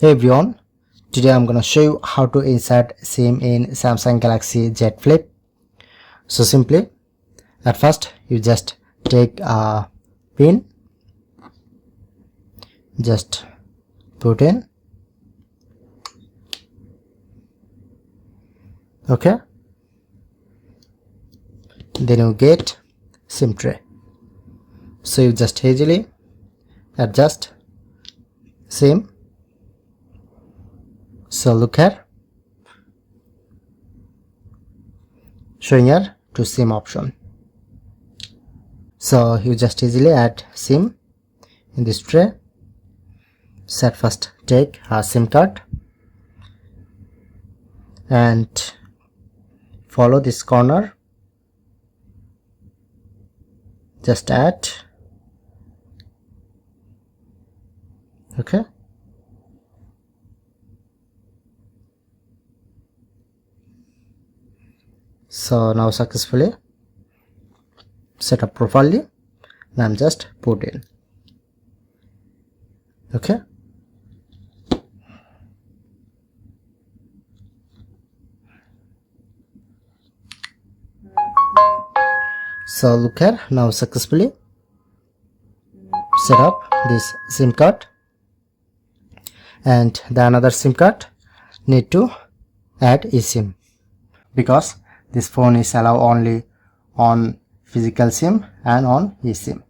Hey everyone, today I'm gonna show you how to insert SIM in Samsung Galaxy Z Flip. So simply, at first you just take a pin, just put in, okay, then you get SIM tray. So you just easily adjust SIM. So look here, showing here to SIM option. So you just easily add SIM in this tray. Set first take a SIM card and follow this corner, just add, okay. So now successfully set up properly, and I'm just put in, okay. So look here, now successfully set up this SIM card, and the another SIM card need to add eSIM because this phone is allow only on physical SIM and on eSIM.